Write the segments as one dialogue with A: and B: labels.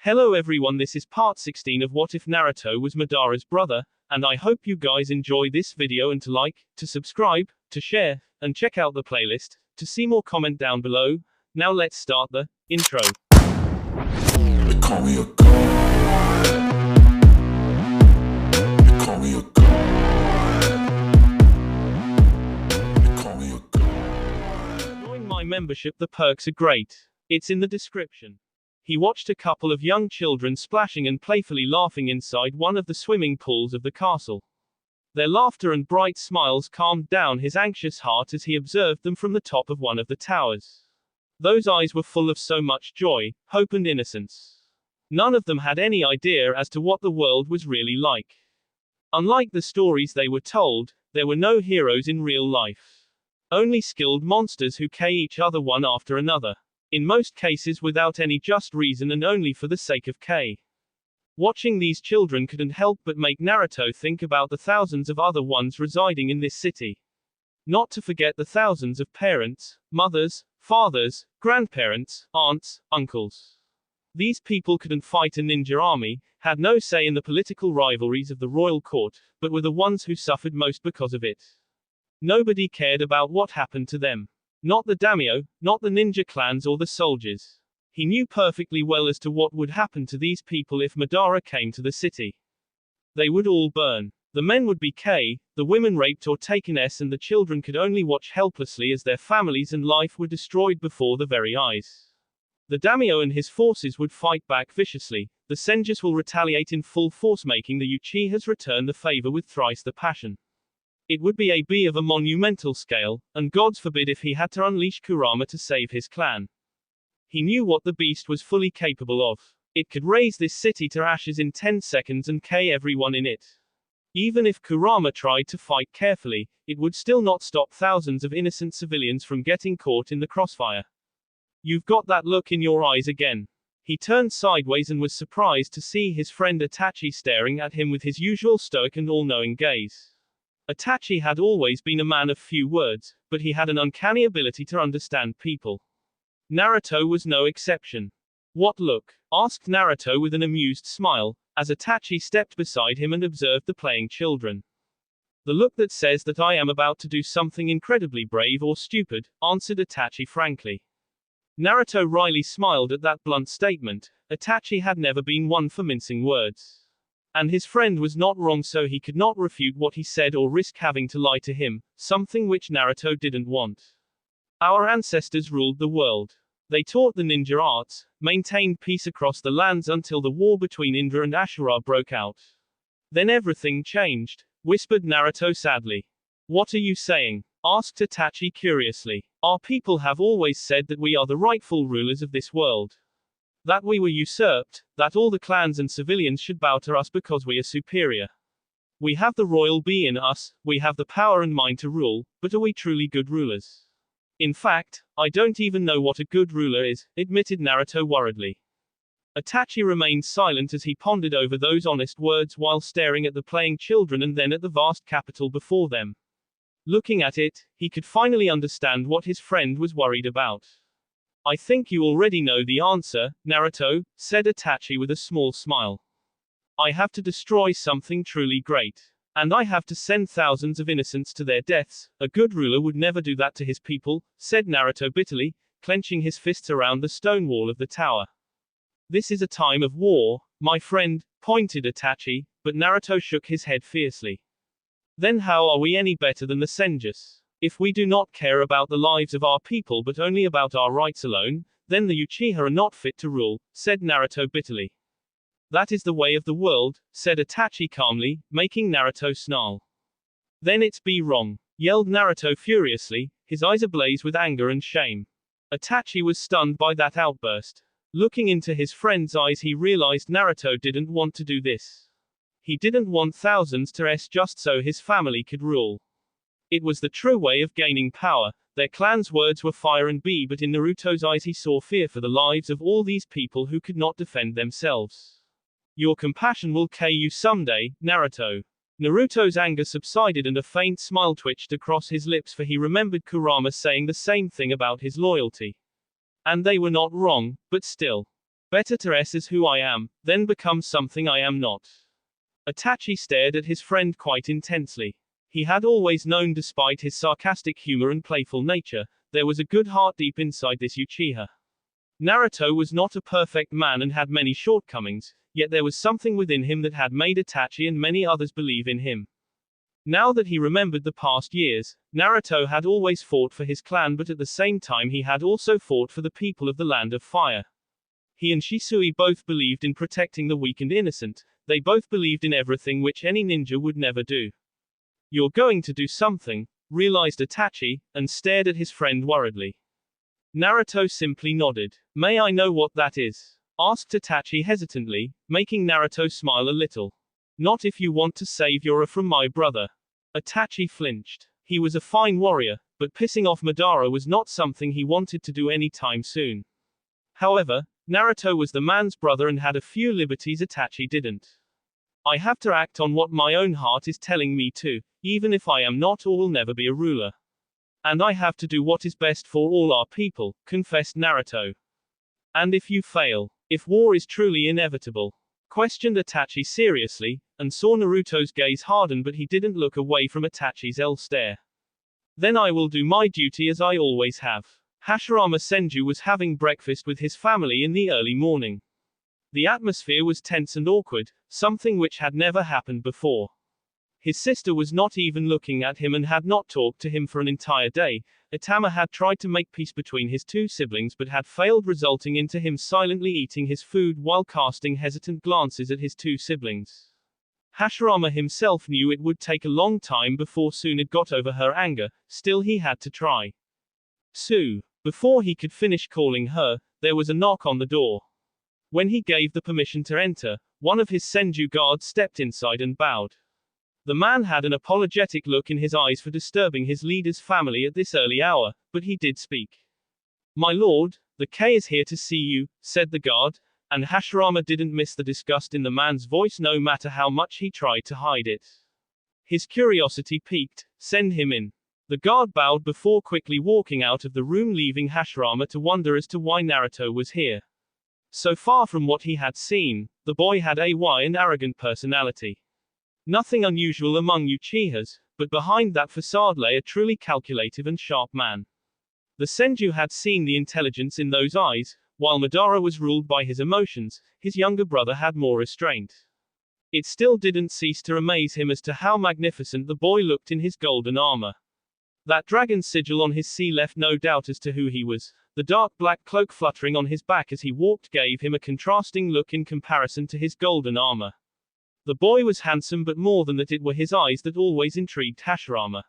A: Hello everyone, this is part 16 of What If Naruto Was Madara's Brother, and I hope you guys enjoy this video and to like, to subscribe, to share, and check out the playlist, to see more comment down below. Now let's start the intro.
B: They call me a god. They call me a god. They call me a god.
A: Join my membership, the perks are great. It's in the description. He watched a couple of young children splashing and playfully laughing inside one of the swimming pools of the castle. Their laughter and bright smiles calmed down his anxious heart as he observed them from the top of one of the towers. Those eyes were full of so much joy, hope and innocence. None of them had any idea as to what the world was really like. Unlike the stories they were told, there were no heroes in real life. Only skilled monsters who kill each other one after another. In most cases without any just reason and only for the sake of K. Watching these children couldn't help but make Naruto think about the thousands of other ones residing in this city. Not to forget the thousands of parents, mothers, fathers, grandparents, aunts, uncles. These people couldn't fight a ninja army, had no say in the political rivalries of the royal court, but were the ones who suffered most because of it. Nobody cared about what happened to them. Not the daimyo, not the ninja clans or the soldiers. He knew perfectly well as to what would happen to these people if Madara came to the city. They would all burn. The men would be killed, the women raped or taken and the children could only watch helplessly as their families and life were destroyed before their very eyes. The daimyo and his forces would fight back viciously, the senjus will retaliate in full force, making the Uchihas return the favor with thrice the passion. It would be of a monumental scale, and gods forbid if he had to unleash Kurama to save his clan. He knew what the beast was fully capable of. It could raise this city to ashes in 10 seconds and kill everyone in it. Even if Kurama tried to fight carefully, it would still not stop thousands of innocent civilians from getting caught in the crossfire. You've got that look in your eyes again. He turned sideways and was surprised to see his friend Itachi staring at him with his usual stoic and all-knowing gaze. Itachi had always been a man of few words, but he had an uncanny ability to understand people. Naruto was no exception. What look? Asked Naruto with an amused smile, as Itachi stepped beside him and observed the playing children. The look that says that I am about to do something incredibly brave or stupid, answered Itachi frankly. Naruto wryly smiled at that blunt statement. Itachi had never been one for mincing words. And his friend was not wrong, so he could not refute what he said or risk having to lie to him, something which Naruto didn't want. Our ancestors ruled the world. They taught the ninja arts, maintained peace across the lands until the war between Indra and Ashura broke out. Then everything changed, whispered Naruto sadly. What are you saying? Asked Itachi curiously. Our people have always said that we are the rightful rulers of this world. That we were usurped, that all the clans and civilians should bow to us because we are superior. We have the royal bee in us, we have the power and mind to rule, but are we truly good rulers? In fact, I don't even know what a good ruler is, admitted Naruto worriedly. Itachi remained silent as he pondered over those honest words while staring at the playing children and then at the vast capital before them. Looking at it, he could finally understand what his friend was worried about. I think you already know the answer, Naruto, said Itachi with a small smile. I have to destroy something truly great. And I have to send thousands of innocents to their deaths. A good ruler would never do that to his people, said Naruto bitterly, clenching his fists around the stone wall of the tower. This is a time of war, my friend, pointed Itachi, but Naruto shook his head fiercely. Then how are we any better than the senjus? If we do not care about the lives of our people but only about our rights alone, then the Uchiha are not fit to rule, said Naruto bitterly. That is the way of the world, said Itachi calmly, making Naruto snarl. Then it's be wrong, yelled Naruto furiously, his eyes ablaze with anger and shame. Itachi was stunned by that outburst. Looking into his friend's eyes, he realized Naruto didn't want to do this. He didn't want thousands to just so his family could rule. It was the true way of gaining power. Their clan's words were fire and bee, but in Naruto's eyes he saw fear for the lives of all these people who could not defend themselves. Your compassion will kill you someday, Naruto. Naruto's anger subsided and a faint smile twitched across his lips, for he remembered Kurama saying the same thing about his loyalty. And they were not wrong, but still. Better to S as who I am, than become something I am not. Itachi stared at his friend quite intensely. He had always known, despite his sarcastic humor and playful nature, there was a good heart deep inside this Uchiha. Naruto was not a perfect man and had many shortcomings, yet there was something within him that had made Itachi and many others believe in him. Now that he remembered the past years, Naruto had always fought for his clan, but at the same time he had also fought for the people of the Land of Fire. He and Shisui both believed in protecting the weak and innocent. They both believed in everything which any ninja would never do. You're going to do something, realized Itachi, and stared at his friend worriedly. Naruto simply nodded. May I know what that is? Asked Itachi hesitantly, making Naruto smile a little. Not if you want to save Yura from my brother. Itachi flinched. He was a fine warrior, but pissing off Madara was not something he wanted to do anytime soon. However, Naruto was the man's brother and had a few liberties Itachi didn't. I have to act on what my own heart is telling me to, even if I am not or will never be a ruler. And I have to do what is best for all our people, confessed Naruto. And if you fail, if war is truly inevitable? Questioned Itachi seriously, and saw Naruto's gaze harden, but he didn't look away from Itachi's stare. Then I will do my duty as I always have. Hashirama Senju was having breakfast with his family in the early morning. The atmosphere was tense and awkward, something which had never happened before. His sister was not even looking at him and had not talked to him for an entire day. Itama had tried to make peace between his two siblings but had failed, resulting into him silently eating his food while casting hesitant glances at his two siblings. Hashirama himself knew it would take a long time before Tsunade got over her anger, still he had to try. Sue. Before he could finish calling her, there was a knock on the door. When he gave the permission to enter, one of his Senju guards stepped inside and bowed. The man had an apologetic look in his eyes for disturbing his leader's family at this early hour, but he did speak. My lord, the K is here to see you, said the guard, and Hashirama didn't miss the disgust in the man's voice no matter how much he tried to hide it. His curiosity piqued. Send him in. The guard bowed before quickly walking out of the room, leaving Hashirama to wonder as to why Naruto was here. So far from what he had seen, the boy had an arrogant personality. Nothing unusual among Uchihas, but behind that facade lay a truly calculative and sharp man. The Senju had seen the intelligence in those eyes. While Madara was ruled by his emotions, his younger brother had more restraint. It still didn't cease to amaze him as to how magnificent the boy looked in his golden armor. That dragon sigil on his sea left no doubt as to who he was. The dark black cloak fluttering on his back as he walked gave him a contrasting look in comparison to his golden armor. The boy was handsome, but more than that, it were his eyes that always intrigued Hashirama.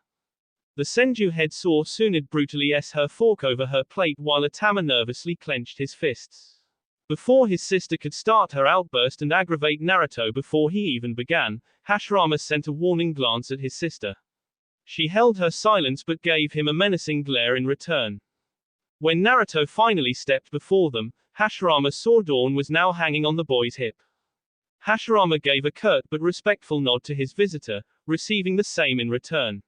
A: The Senju head saw Tsunade brutally her fork over her plate while Itama nervously clenched his fists. Before his sister could start her outburst and aggravate Naruto before he even began, Hashirama sent a warning glance at his sister. She held her silence but gave him a menacing glare in return. When Naruto finally stepped before them, Hashirama's sword Dawn was now hanging on the boy's hip. Hashirama gave a curt but respectful nod to his visitor, receiving the same in return.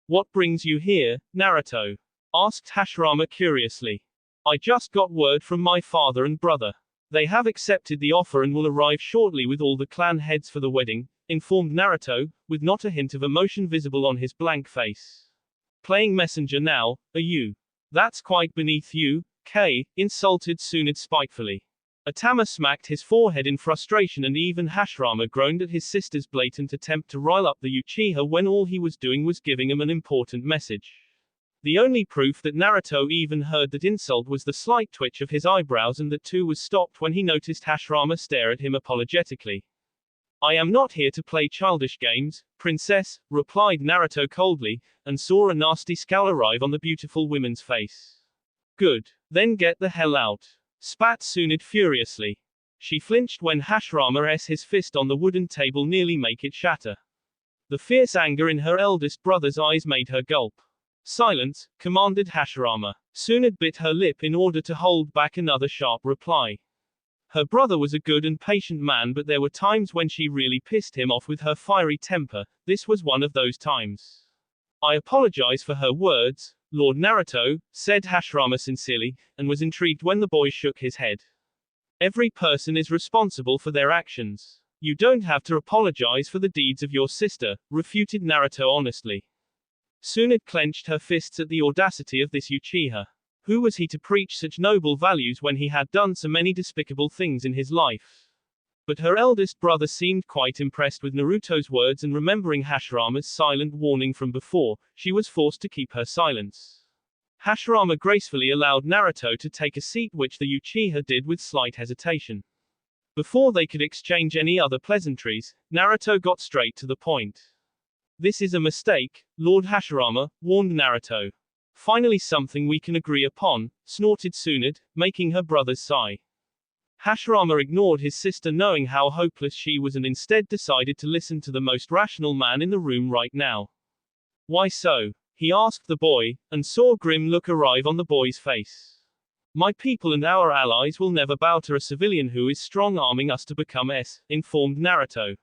A: What brings you here, Naruto? Asked Hashirama curiously. I just got word from my father and brother. They have accepted the offer and will arrive shortly with all the clan heads for the wedding, informed Naruto, with not a hint of emotion visible on his blank face. Playing messenger now, are you? That's quite beneath you, K, insulted Tsunade spitefully. Itama smacked his forehead in frustration, and even Hashirama groaned at his sister's blatant attempt to rile up the Uchiha when all he was doing was giving him an important message. The only proof that Naruto even heard that insult was the slight twitch of his eyebrows, and that too was stopped when he noticed Hashirama stare at him apologetically. I am not here to play childish games, princess, replied Naruto coldly, and saw a nasty scowl arrive on the beautiful woman's face. Good. Then get the hell out. Spat Tsunade furiously. She flinched when Hashirama his fist on the wooden table nearly make it shatter. The fierce anger in her eldest brother's eyes made her gulp. Silence, commanded Hashirama. Tsunade bit her lip in order to hold back another sharp reply. Her brother was a good and patient man, but there were times when she really pissed him off with her fiery temper. This was one of those times. I apologize for her words, Lord Naruto, said Hashirama sincerely, and was intrigued when the boy shook his head. Every person is responsible for their actions. You don't have to apologize for the deeds of your sister, refuted Naruto honestly. Tsunade clenched her fists at the audacity of this Uchiha. Who was he to preach such noble values when he had done so many despicable things in his life? But her eldest brother seemed quite impressed with Naruto's words, and remembering Hashirama's silent warning from before, she was forced to keep her silence. Hashirama gracefully allowed Naruto to take a seat, which the Uchiha did with slight hesitation. Before they could exchange any other pleasantries, Naruto got straight to the point. This is a mistake, Lord Hashirama, warned Naruto. Finally something we can agree upon, snorted Tsunade, making her brothers sigh. Hashirama ignored his sister, knowing how hopeless she was, and instead decided to listen to the most rational man in the room right now. Why so? He asked the boy, and saw a grim look arrive on the boy's face. My people and our allies will never bow to a civilian who is strong-arming us to become informed Naruto.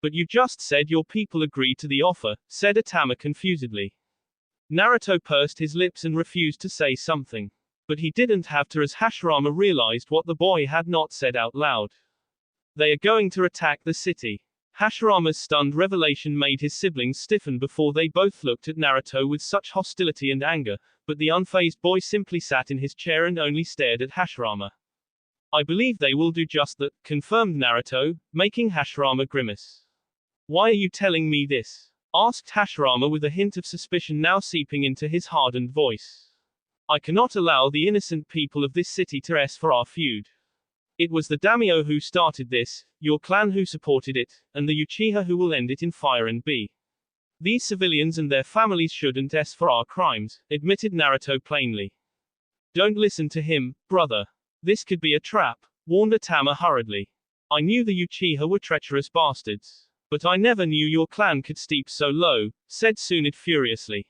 A: But you just said your people agreed to the offer, said Atama confusedly. Naruto pursed his lips and refused to say something. But he didn't have to, as Hashirama realized what the boy had not said out loud. They are going to attack the city. Hashirama's stunned revelation made his siblings stiffen before they both looked at Naruto with such hostility and anger, but the unfazed boy simply sat in his chair and only stared at Hashirama. I believe they will do just that, confirmed Naruto, making Hashirama grimace. Why are you telling me this? Asked Hashirama with a hint of suspicion now seeping into his hardened voice. I cannot allow the innocent people of this city to for our feud. It was the daimyo who started this, your clan who supported it, and the Uchiha who will end it in fire and b. These civilians and their families shouldn't for our crimes, admitted Naruto plainly. Don't listen to him, brother. This could be a trap, warned Atama hurriedly. I knew the Uchiha were treacherous bastards. But I never knew your clan could stoop so low, said Tsunade furiously.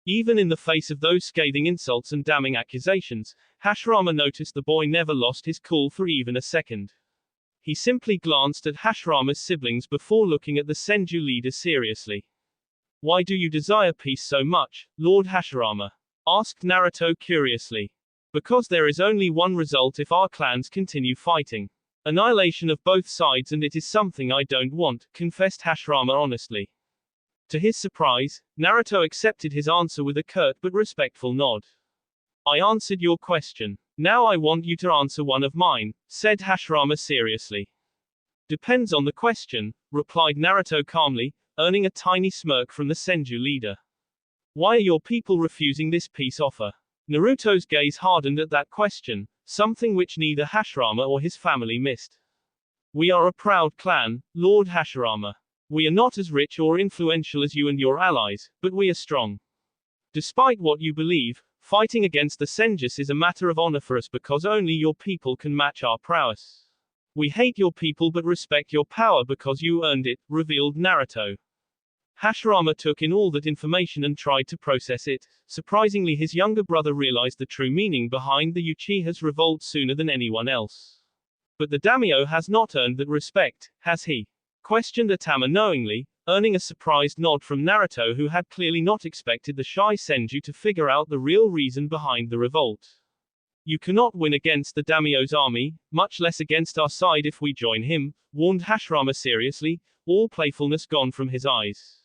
A: Even in the face of those scathing insults and damning accusations, Hashirama noticed the boy never lost his cool for even a second. He simply glanced at Hashirama's siblings before looking at the Senju leader seriously. Why do you desire peace so much, Lord Hashirama? Asked Naruto curiously. Because there is only one result if our clans continue fighting. Annihilation of both sides, and it is something I don't want, confessed Hashirama honestly. To his surprise, Naruto accepted his answer with a curt but respectful nod. I answered your question. Now I want you to answer one of mine, said Hashirama seriously. Depends on the question, replied Naruto calmly, earning a tiny smirk from the Senju leader. Why are your people refusing this peace offer? Naruto's gaze hardened at that question, something which neither Hashirama or his family missed. We are a proud clan, Lord Hashirama. We are not as rich or influential as you and your allies, but we are strong. Despite what you believe, fighting against the Senjus is a matter of honor for us because only your people can match our prowess. We hate your people but respect your power because you earned it, revealed Naruto. Hashirama took in all that information and tried to process it. Surprisingly, his younger brother realized the true meaning behind the Uchiha's revolt sooner than anyone else. But the daimyo has not earned that respect, has he? Questioned Atama knowingly, earning a surprised nod from Naruto, who had clearly not expected the shy Senju to figure out the real reason behind the revolt. You cannot win against the daimyo's army, much less against our side if we join him, warned Hashirama seriously, all playfulness gone from his eyes.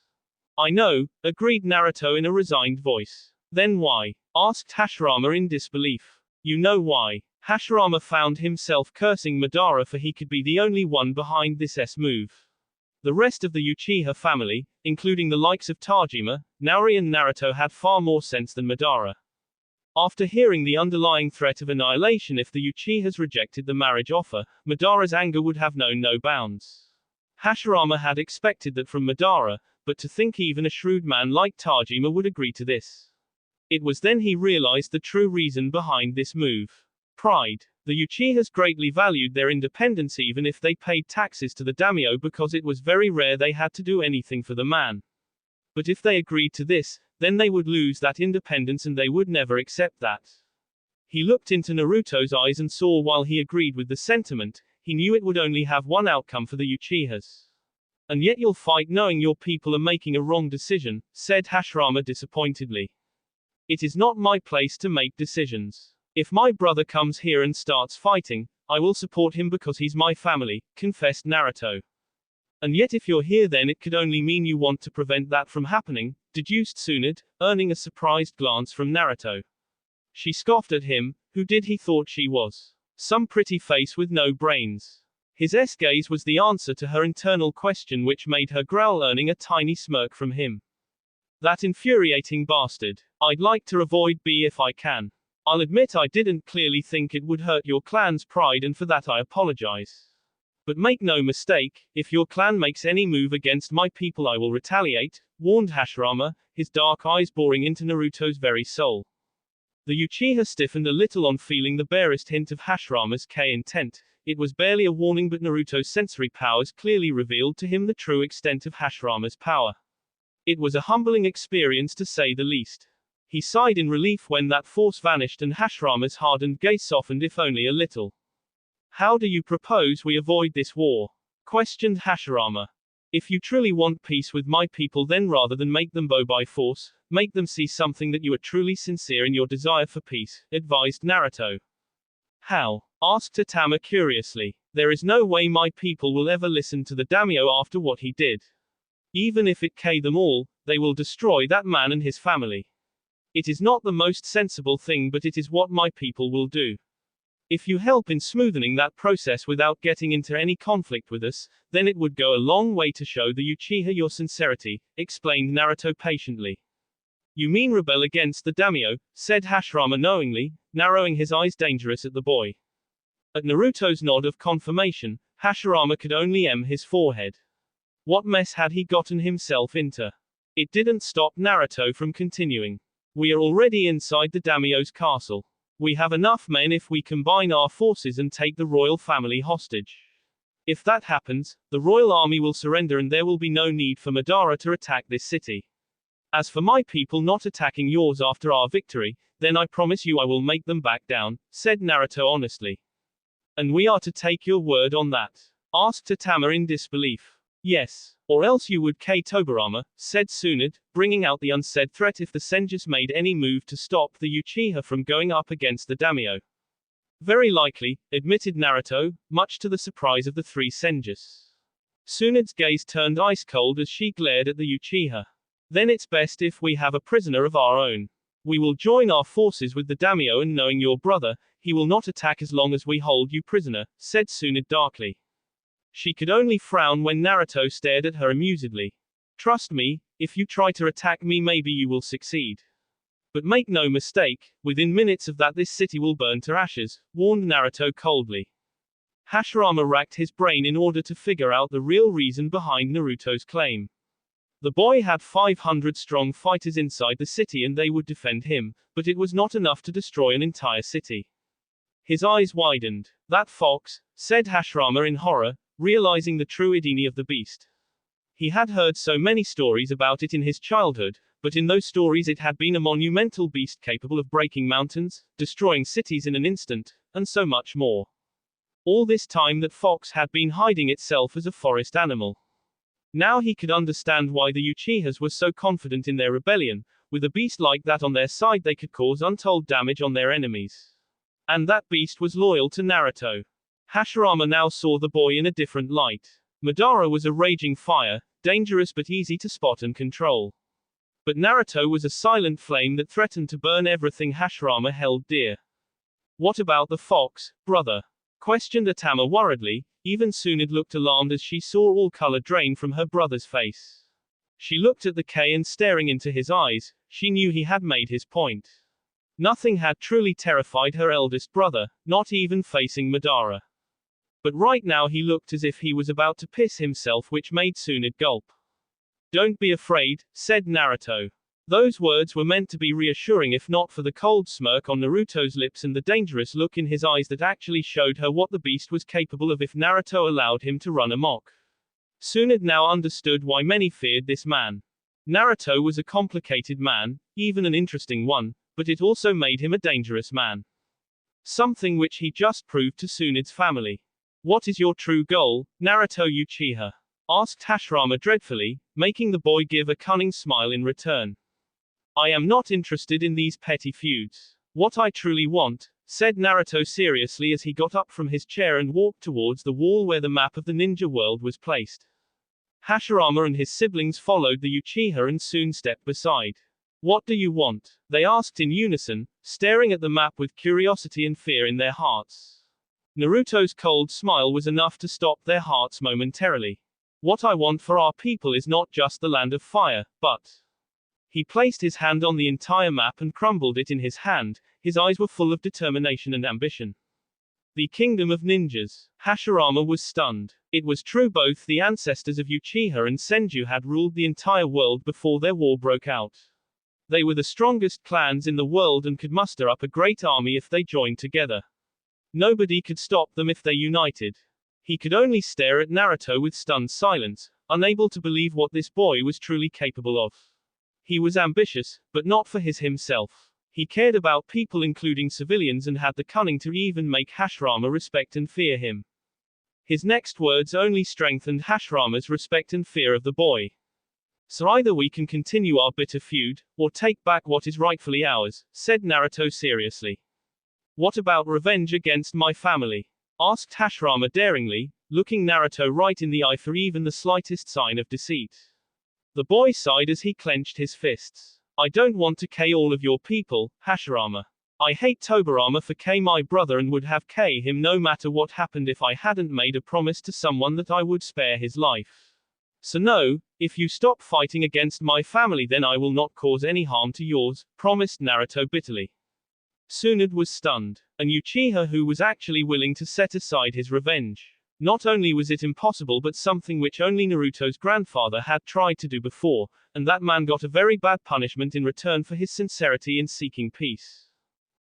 A: I know, agreed Naruto in a resigned voice. Then why? Asked Hashirama in disbelief. You know why? Hashirama found himself cursing Madara, for he could be the only one behind this move. The rest of the Uchiha family, including the likes of Tajima, Naori and Naruto, had far more sense than Madara. After hearing the underlying threat of annihilation if the Uchihas rejected the marriage offer, Madara's anger would have known no bounds. Hashirama had expected that from Madara, but to think even a shrewd man like Tajima would agree to this. It was then he realized the true reason behind this move. Pride. The Uchihas greatly valued their independence even if they paid taxes to the daimyo, because it was very rare they had to do anything for the man. But if they agreed to this, then they would lose that independence and they would never accept that. He looked into Naruto's eyes and saw while he agreed with the sentiment, he knew it would only have one outcome for the Uchihas. And yet you'll fight knowing your people are making a wrong decision, said Hashirama disappointedly. It is not my place to make decisions. If my brother comes here and starts fighting, I will support him because he's my family, confessed Naruto. And yet if you're here then it could only mean you want to prevent that from happening, deduced Tsunade, earning a surprised glance from Naruto. She scoffed at him. Who did he thought she was? Some pretty face with no brains. His gaze was the answer to her internal question which made her growl, earning a tiny smirk from him. That infuriating bastard. I'd like to avoid B if I can. I'll admit I didn't clearly think it would hurt your clan's pride and for that I apologize. But make no mistake, if your clan makes any move against my people I will retaliate, warned Hashirama, his dark eyes boring into Naruto's very soul. The Uchiha stiffened a little on feeling the barest hint of Hashirama's intent. It was barely a warning but Naruto's sensory powers clearly revealed to him the true extent of Hashirama's power. It was a humbling experience to say the least. He sighed in relief when that force vanished and Hashirama's hardened gaze softened if only a little. How do you propose we avoid this war? Questioned Hashirama. If you truly want peace with my people then rather than make them bow by force, make them see something that you are truly sincere in your desire for peace, advised Naruto. How? Asked Tama curiously. There is no way my people will ever listen to the daimyo after what he did. Even if it kill them all, they will destroy that man and his family. It is not the most sensible thing but it is what my people will do. If you help in smoothing that process without getting into any conflict with us, then it would go a long way to show the Uchiha your sincerity, explained Naruto patiently. You mean rebel against the daimyo, said Hashirama knowingly, narrowing his eyes dangerous at the boy. At Naruto's nod of confirmation, Hashirama could only his forehead. What mess had he gotten himself into? It didn't stop Naruto from continuing. We are already inside the daimyo's castle. We have enough men if we combine our forces and take the royal family hostage. If that happens, the royal army will surrender and there will be no need for Madara to attack this city. As for my people not attacking yours after our victory, then I promise you I will make them back down, said Naruto honestly. And we are to take your word on that? Asked Tama in disbelief. Yes. Or else you would Tobirama, said Tsunade, bringing out the unsaid threat if the Senjus made any move to stop the Uchiha from going up against the daimyo. Very likely, admitted Naruto, much to the surprise of the three Senjus. Tsunade's gaze turned ice cold as she glared at the Uchiha. Then it's best if we have a prisoner of our own. We will join our forces with the daimyo and knowing your brother, he will not attack as long as we hold you prisoner, said Tsunade darkly. She could only frown when Naruto stared at her amusedly. Trust me, if you try to attack me maybe you will succeed. But make no mistake, within minutes of that this city will burn to ashes, warned Naruto coldly. Hashirama racked his brain in order to figure out the real reason behind Naruto's claim. The boy had 500 strong fighters inside the city and they would defend him, but it was not enough to destroy an entire city. His eyes widened. That fox, said Hashirama in horror, realizing the true identity of the beast. He had heard so many stories about it in his childhood, but in those stories it had been a monumental beast capable of breaking mountains, destroying cities in an instant, and so much more. All this time that fox had been hiding itself as a forest animal. Now he could understand why the Uchihas were so confident in their rebellion. With a beast like that on their side they could cause untold damage on their enemies. And that beast was loyal to Naruto. Hashirama now saw the boy in a different light. Madara was a raging fire, dangerous but easy to spot and control. But Naruto was a silent flame that threatened to burn everything Hashirama held dear. What about the fox, brother? Questioned Tama worriedly. Even Tsunade looked alarmed as she saw all color drain from her brother's face. She looked at the K and staring into his eyes, she knew he had made his point. Nothing had truly terrified her eldest brother, not even facing Madara. But right now he looked as if he was about to piss himself, which made Tsunade gulp. Don't be afraid, said Naruto. Those words were meant to be reassuring if not for the cold smirk on Naruto's lips and the dangerous look in his eyes that actually showed her what the beast was capable of if Naruto allowed him to run amok. Tsunade now understood why many feared this man. Naruto was a complicated man, even an interesting one, but it also made him a dangerous man. Something which he just proved to Tsunade's family. What is your true goal, Naruto Uchiha? Asked Hashirama dreadfully, making the boy give a cunning smile in return. I am not interested in these petty feuds. What I truly want, said Naruto seriously as he got up from his chair and walked towards the wall where the map of the ninja world was placed. Hashirama and his siblings followed the Uchiha and soon stepped beside. What do you want? They asked in unison, staring at the map with curiosity and fear in their hearts. Naruto's cold smile was enough to stop their hearts momentarily. What I want for our people is not just the land of fire, but... He placed his hand on the entire map and crumbled it in his hand. His eyes were full of determination and ambition. The kingdom of ninjas. Hashirama was stunned. It was true, both the ancestors of Uchiha and Senju had ruled the entire world before their war broke out. They were the strongest clans in the world and could muster up a great army if they joined together. Nobody could stop them if they united. He could only stare at Naruto with stunned silence, unable to believe what this boy was truly capable of. He was ambitious, but not for himself. He cared about people, including civilians, and had the cunning to even make Hashirama respect and fear him. His next words only strengthened Hashirama's respect and fear of the boy. So either we can continue our bitter feud, or take back what is rightfully ours, said Naruto seriously. What about revenge against my family? Asked Hashirama daringly, looking Naruto right in the eye for even the slightest sign of deceit. The boy sighed as he clenched his fists. I don't want to kill all of your people, Hashirama. I hate Tobirama for my brother and would have killed him no matter what happened if I hadn't made a promise to someone that I would spare his life. So no, if you stop fighting against my family then I will not cause any harm to yours, promised Naruto bitterly. Tsunade was stunned. An Uchiha who was actually willing to set aside his revenge. Not only was it impossible but something which only Naruto's grandfather had tried to do before, and that man got a very bad punishment in return for his sincerity in seeking peace.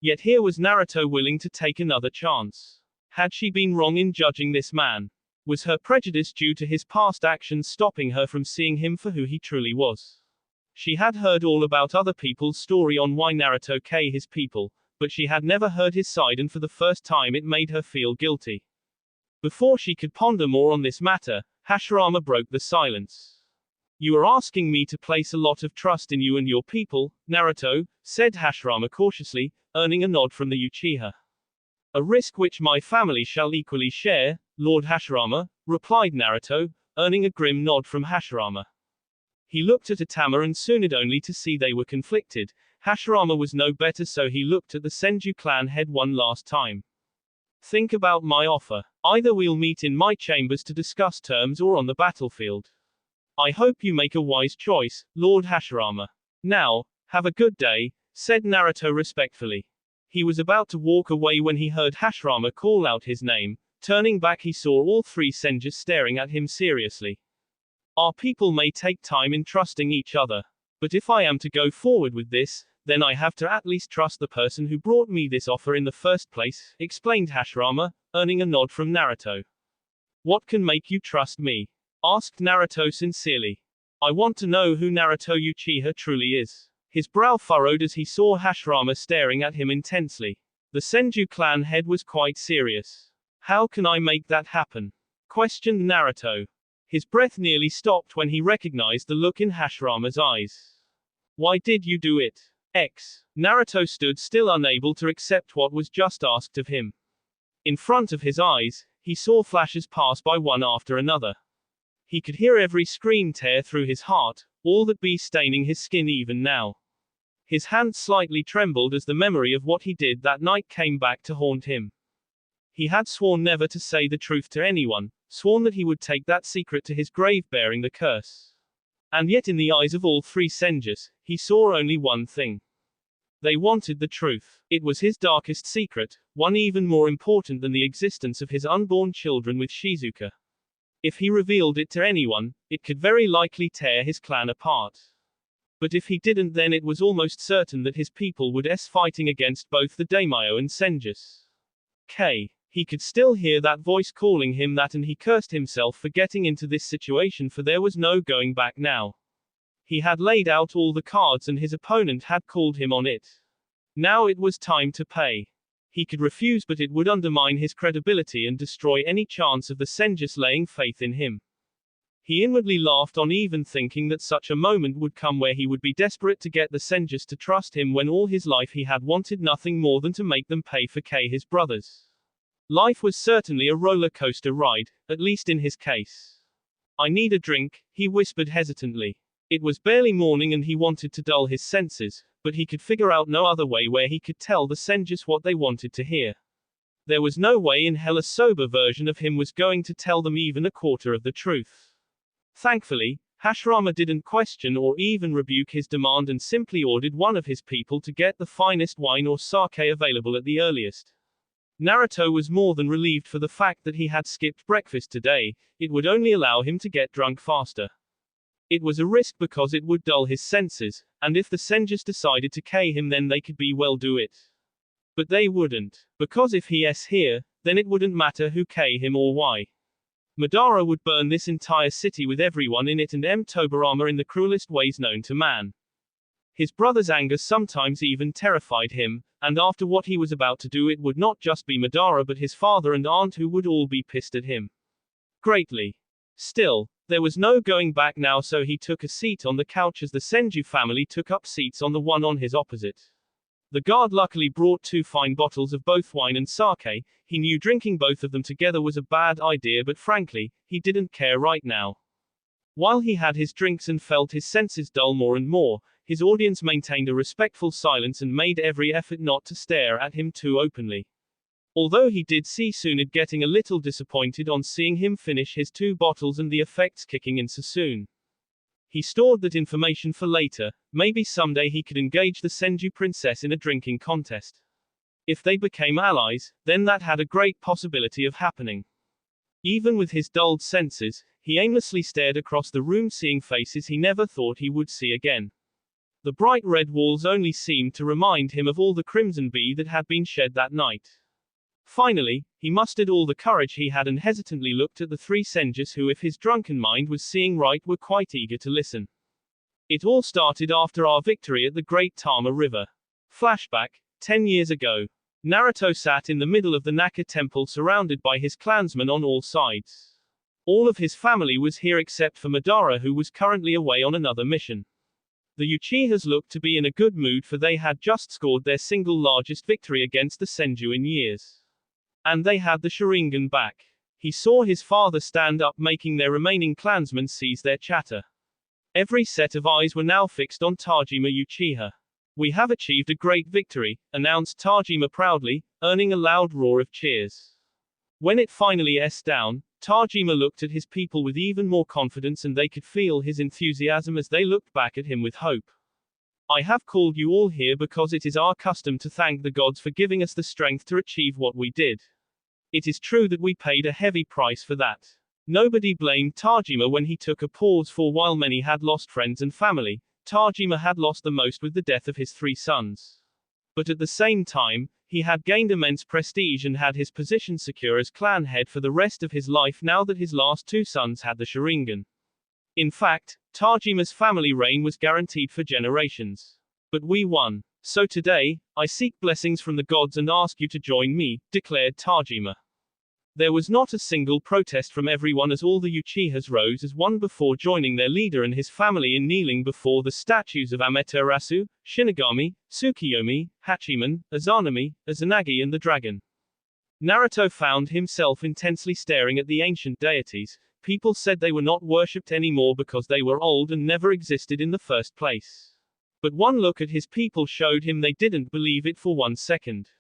A: Yet here was Naruto willing to take another chance. Had she been wrong in judging this man? Was her prejudice due to his past actions stopping her from seeing him for who he truly was? She had heard all about other people's story on why Naruto killed his people, but she had never heard his side, and for the first time it made her feel guilty. Before she could ponder more on this matter, Hashirama broke the silence. You are asking me to place a lot of trust in you and your people, Naruto, said Hashirama cautiously, earning a nod from the Uchiha. A risk which my family shall equally share, Lord Hashirama, replied Naruto, earning a grim nod from Hashirama. He looked at Itama and Tsunade only to see they were conflicted. Hashirama was no better, so he looked at the Senju clan head one last time. Think about my offer. Either we'll meet in my chambers to discuss terms or on the battlefield. I hope you make a wise choice, Lord Hashirama. Now, have a good day, said Naruto respectfully. He was about to walk away when he heard Hashirama call out his name. Turning back he saw all three Senjus staring at him seriously. Our people may take time in trusting each other. But if I am to go forward with this, then I have to at least trust the person who brought me this offer in the first place, explained Hashirama, earning a nod from Naruto. What can make you trust me? Asked Naruto sincerely. I want to know who Naruto Uchiha truly is. His brow furrowed as he saw Hashirama staring at him intensely. The Senju clan head was quite serious. How can I make that happen? Questioned Naruto. His breath nearly stopped when he recognized the look in Hashirama's eyes. Why did you do it? Naruto stood still, unable to accept what was just asked of him. In front of his eyes, he saw flashes pass by one after another. He could hear every scream tear through his heart, all that be staining his skin even now. His hand slightly trembled as the memory of what he did that night came back to haunt him. He had sworn never to say the truth to anyone, sworn that he would take that secret to his grave bearing the curse. And yet in the eyes of all three Senjus, he saw only one thing. They wanted the truth. It was his darkest secret, one even more important than the existence of his unborn children with Shizuka. If he revealed it to anyone, it could very likely tear his clan apart. But if he didn't, then it was almost certain that his people would fighting against both the daimyo and Senjus. He could still hear that voice calling him that, and he cursed himself for getting into this situation, for there was no going back now. He had laid out all the cards and his opponent had called him on it. Now it was time to pay. He could refuse, but it would undermine his credibility and destroy any chance of the Senjus laying faith in him. He inwardly laughed on even thinking that such a moment would come where he would be desperate to get the Senjus to trust him when all his life he had wanted nothing more than to make them pay for his brothers. Life was certainly a roller coaster ride, at least in his case. I need a drink, he whispered hesitantly. It was barely morning and he wanted to dull his senses, but he could figure out no other way where he could tell the Senjus what they wanted to hear. There was no way in hell a sober version of him was going to tell them even a quarter of the truth. Thankfully, Hashirama didn't question or even rebuke his demand and simply ordered one of his people to get the finest wine or sake available at the earliest. Naruto was more than relieved for the fact that he had skipped breakfast today. It would only allow him to get drunk faster. It was a risk because it would dull his senses, and if the Senjus decided to K him then they could be well do it. But they wouldn't, because if he's here, then it wouldn't matter who K him or why. Madara would burn this entire city with everyone in it and Tobarama in the cruelest ways known to man. His brother's anger sometimes even terrified him, and after what he was about to do it would not just be Madara but his father and aunt who would all be pissed at him. Greatly. Still, there was no going back now, so he took a seat on the couch as the Senju family took up seats on the one on his opposite. The guard luckily brought 2 fine bottles of both wine and sake. He knew drinking both of them together was a bad idea, but frankly, he didn't care right now. While he had his drinks and felt his senses dull more and more, his audience maintained a respectful silence and made every effort not to stare at him too openly. Although he did see Tsunade getting a little disappointed on seeing him finish his 2 bottles and the effects kicking in so soon. He stored that information for later. Maybe someday he could engage the Senju princess in a drinking contest. If they became allies, then that had a great possibility of happening. Even with his dulled senses, he aimlessly stared across the room, seeing faces he never thought he would see again. The bright red walls only seemed to remind him of all the crimson bee that had been shed that night. Finally, he mustered all the courage he had and hesitantly looked at the 3 Senjus who, if his drunken mind was seeing right, were quite eager to listen. It all started after our victory at the Great Tama River. Flashback, 10 years ago. Naruto sat in the middle of the Naka temple surrounded by his clansmen on all sides. All of his family was here except for Madara, who was currently away on another mission. The Uchihas looked to be in a good mood, for they had just scored their single largest victory against the Senju in years. And they had the Sharingan back. He saw his father stand up, making their remaining clansmen cease their chatter. Every set of eyes were now fixed on Tajima Uchiha. "We have achieved a great victory," announced Tajima proudly, earning a loud roar of cheers. When it finally down, Tajima looked at his people with even more confidence, and they could feel his enthusiasm as they looked back at him with hope. "I have called you all here because it is our custom to thank the gods for giving us the strength to achieve what we did. It is true that we paid a heavy price for that." Nobody blamed Tajima when he took a pause, for while many had lost friends and family, Tajima had lost the most with the death of his 3 sons. But at the same time, he had gained immense prestige and had his position secure as clan head for the rest of his life now that his last 2 sons had the Sharingan. In fact, Tajima's family reign was guaranteed for generations. "But we won. So today, I seek blessings from the gods and ask you to join me," declared Tajima. There was not a single protest from everyone as all the Uchihas rose as one before joining their leader and his family in kneeling before the statues of Amaterasu, Shinigami, Tsukiyomi, Hachiman, Izanami, Izanagi and the dragon. Naruto found himself intensely staring at the ancient deities. People said they were not worshipped anymore because they were old and never existed in the first place. But one look at his people showed him they didn't believe it for 1 second.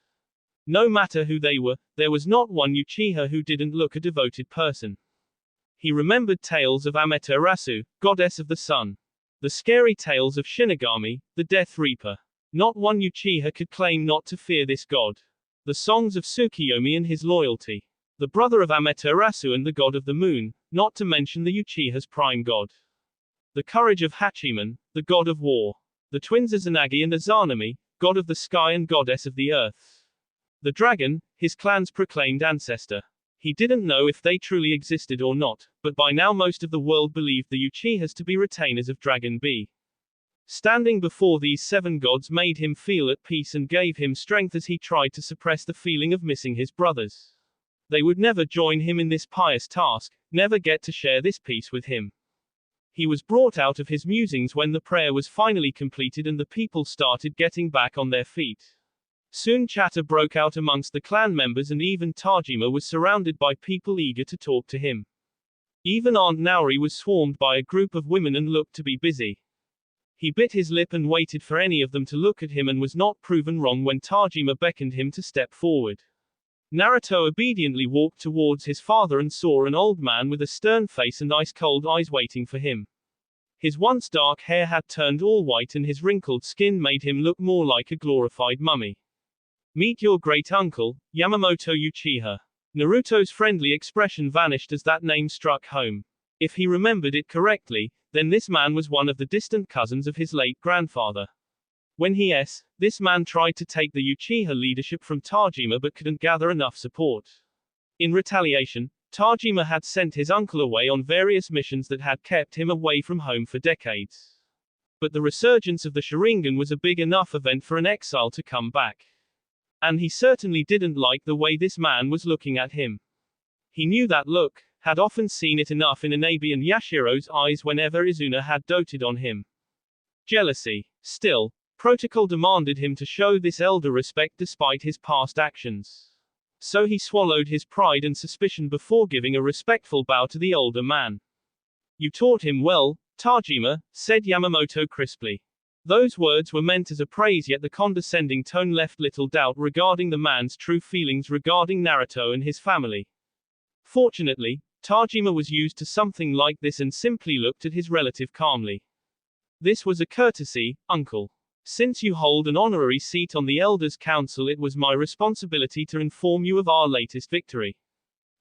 A: No matter who they were, there was not one Uchiha who didn't look a devoted person. He remembered tales of Amaterasu, goddess of the sun. The scary tales of Shinigami, the Death Reaper. Not one Uchiha could claim not to fear this god. The songs of Tsukiyomi and his loyalty. The brother of Amaterasu and the god of the moon, not to mention the Uchiha's prime god. The courage of Hachiman, the god of war. The twins Izanagi and Izanami, god of the sky and goddess of the earth. The dragon, his clan's proclaimed ancestor. He didn't know if they truly existed or not, but by now most of the world believed the Uchihas to be retainers of Dragon B. Standing before these 7 gods made him feel at peace and gave him strength as he tried to suppress the feeling of missing his brothers. They would never join him in this pious task, never get to share this peace with him. He was brought out of his musings when the prayer was finally completed and the people started getting back on their feet. Soon chatter broke out amongst the clan members and even Tajima was surrounded by people eager to talk to him. Even Aunt Naori was swarmed by a group of women and looked to be busy. He bit his lip and waited for any of them to look at him and was not proven wrong when Tajima beckoned him to step forward. Naruto obediently walked towards his father and saw an old man with a stern face and ice-cold eyes waiting for him. His once dark hair had turned all white and his wrinkled skin made him look more like a glorified mummy. Meet your great-uncle, Yamamoto Uchiha. Naruto's friendly expression vanished as that name struck home. If he remembered it correctly, then this man was one of the distant cousins of his late grandfather. This man tried to take the Uchiha leadership from Tajima but couldn't gather enough support. In retaliation, Tajima had sent his uncle away on various missions that had kept him away from home for decades. But the resurgence of the Sharingan was a big enough event for an exile to come back. And he certainly didn't like the way this man was looking at him. He knew that look, had often seen it enough in Anabe and Yashiro's eyes whenever Izuna had doted on him. Jealousy. Still, protocol demanded him to show this elder respect despite his past actions. So he swallowed his pride and suspicion before giving a respectful bow to the older man. You taught him well, Tajima, said Yamamoto crisply. Those words were meant as a praise, yet the condescending tone left little doubt regarding the man's true feelings regarding Naruto and his family. Fortunately, Tajima was used to something like this and simply looked at his relative calmly. This was a courtesy, uncle. Since you hold an honorary seat on the Elders' Council, it was my responsibility to inform you of our latest victory.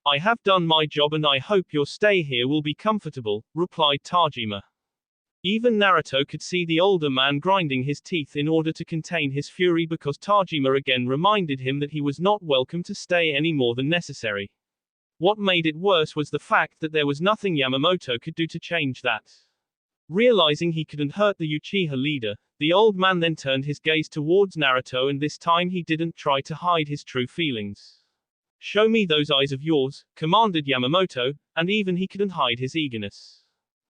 A: I have done my job and I hope your stay here will be comfortable, replied Tajima. Even Naruto could see the older man grinding his teeth in order to contain his fury because Tajima again reminded him that he was not welcome to stay any more than necessary. What made it worse was the fact that there was nothing Yamamoto could do to change that. Realizing he couldn't hurt the Uchiha leader, the old man then turned his gaze towards Naruto and this time he didn't try to hide his true feelings. Show me those eyes of yours, commanded Yamamoto, and even he couldn't hide his eagerness.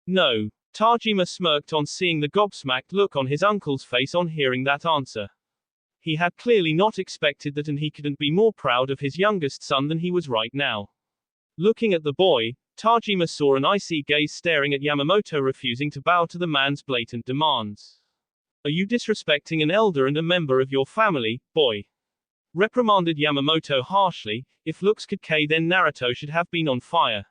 A: No. Tajima smirked on seeing the gobsmacked look on his uncle's face on hearing that answer. He had clearly not expected that and he couldn't be more proud of his youngest son than he was right now. Looking at the boy, Tajima saw an icy gaze staring at Yamamoto refusing to bow to the man's blatant demands. Are you disrespecting an elder and a member of your family, boy? Reprimanded Yamamoto harshly. If looks could kill then Naruto should have been on fire.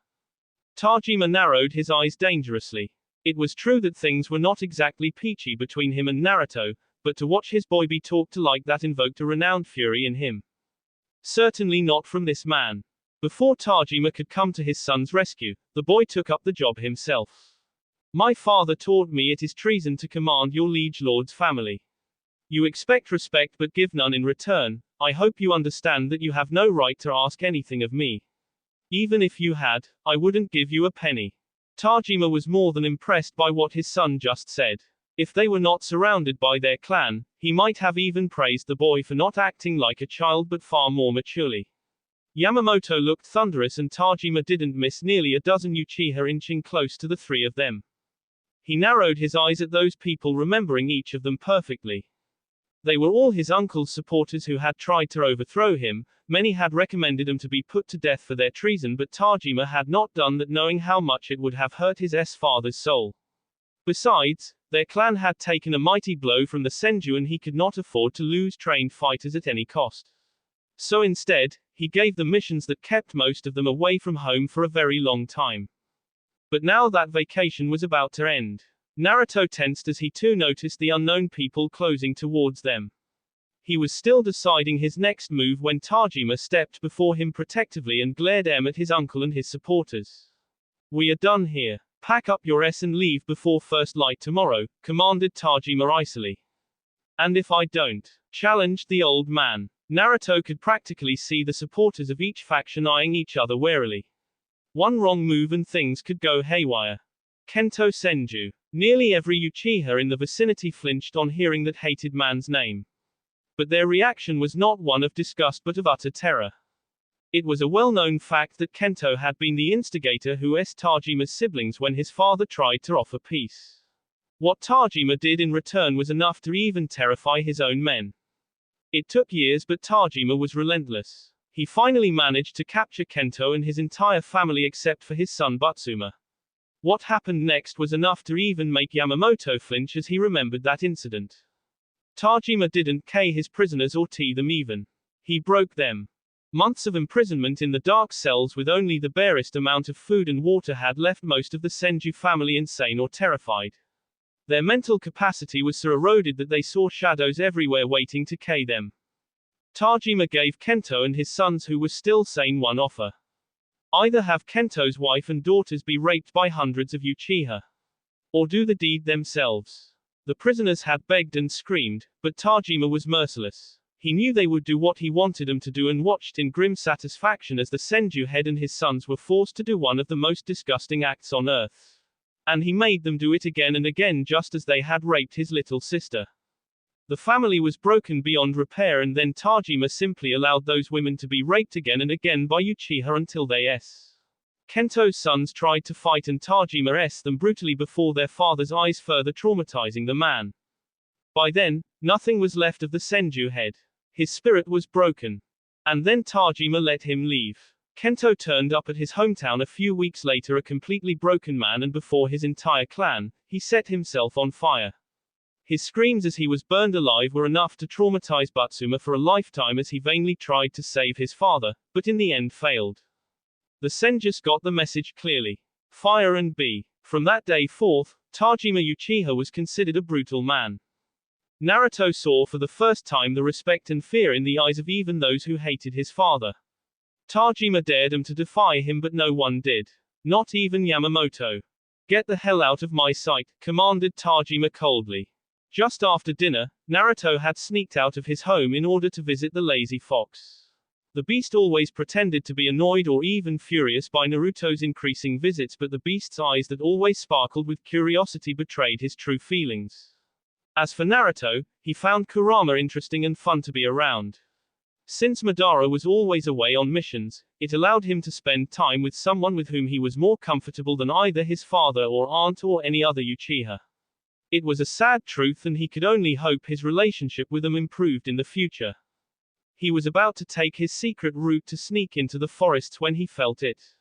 A: Tajima narrowed his eyes dangerously. It was true that things were not exactly peachy between him and Naruto, but to watch his boy be talked to like that invoked a renowned fury in him. Certainly not from this man. Before Tajima could come to his son's rescue, the boy took up the job himself. My father taught me it is treason to command your liege lord's family. You expect respect but give none in return. I hope you understand that you have no right to ask anything of me. Even if you had, I wouldn't give you a penny. Tajima was more than impressed by what his son just said. If they were not surrounded by their clan, he might have even praised the boy for not acting like a child but far more maturely. Yamamoto looked thunderous and Tajima didn't miss nearly a dozen Uchiha inching close to the three of them. He narrowed his eyes at those people remembering each of them perfectly. They were all his uncle's supporters who had tried to overthrow him, many had recommended him to be put to death for their treason but Tajima had not done that knowing how much it would have hurt his father's soul. Besides, their clan had taken a mighty blow from the Senju and he could not afford to lose trained fighters at any cost. So instead, he gave them missions that kept most of them away from home for a very long time. But now that vacation was about to end. Naruto tensed as he too noticed the unknown people closing towards them. He was still deciding his next move when Tajima stepped before him protectively and glared at his uncle and his supporters. We are done here. Pack up your and leave before first light tomorrow, commanded Tajima icily. And if I don't? Challenged the old man. Naruto could practically see the supporters of each faction eyeing each other warily. One wrong move and things could go haywire. Kento Senju. Nearly every Uchiha in the vicinity flinched on hearing that hated man's name. But their reaction was not one of disgust but of utter terror. It was a well-known fact that Kento had been the instigator who Tajima's siblings when his father tried to offer peace. What Tajima did in return was enough to even terrify his own men. It took years, but Tajima was relentless. He finally managed to capture Kento and his entire family except for his son Butsuma. What happened next was enough to even make Yamamoto flinch as he remembered that incident. Tajima didn't kill his prisoners or tee them even. He broke them. Months of imprisonment in the dark cells with only the barest amount of food and water had left most of the Senju family insane or terrified. Their mental capacity was so eroded that they saw shadows everywhere waiting to kill them. Tajima gave Kento and his sons who were still sane one offer. Either have Kento's wife and daughters be raped by hundreds of Uchiha, or do the deed themselves. The prisoners had begged and screamed, but Tajima was merciless. He knew they would do what he wanted them to do and watched in grim satisfaction as the Senju head and his sons were forced to do one of the most disgusting acts on earth. And he made them do it again and again just as they had raped his little sister. The family was broken beyond repair and then Tajima simply allowed those women to be raped again and again by Uchiha until they Kento's sons tried to fight and Tajima them brutally before their father's eyes, further traumatizing the man. By then, nothing was left of the Senju head. His spirit was broken. And then Tajima let him leave. Kento turned up at his hometown a few weeks later, a completely broken man, and before his entire clan, he set himself on fire. His screams as he was burned alive were enough to traumatize Butsuma for a lifetime as he vainly tried to save his father, but in the end failed. The Senjus got the message clearly. Fire and be. From that day forth, Tajima Uchiha was considered a brutal man. Naruto saw for the first time the respect and fear in the eyes of even those who hated his father. Tajima dared him to defy him, but no one did. Not even Yamamoto. Get the hell out of my sight, commanded Tajima coldly. Just after dinner, Naruto had sneaked out of his home in order to visit the lazy fox. The beast always pretended to be annoyed or even furious by Naruto's increasing visits, but the beast's eyes that always sparkled with curiosity betrayed his true feelings. As for Naruto, he found Kurama interesting and fun to be around. Since Madara was always away on missions, it allowed him to spend time with someone with whom he was more comfortable than either his father or aunt or any other Uchiha. It was a sad truth, and he could only hope his relationship with them improved in the future. He was about to take his secret route to sneak into the forests when he felt it.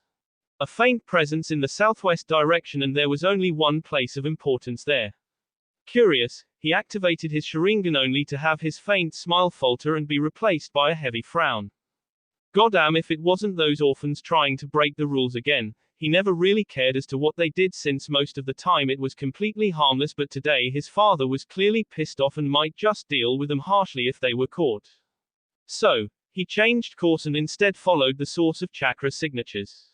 A: A faint presence in the southwest direction, and there was only one place of importance there. Curious, he activated his Sharingan only to have his faint smile falter and be replaced by a heavy frown. Goddamn, if it wasn't those orphans trying to break the rules again. He never really cared as to what they did, since most of the time it was completely harmless, but today his father was clearly pissed off and might just deal with them harshly if they were caught. So, he changed course and instead followed the source of chakra signatures.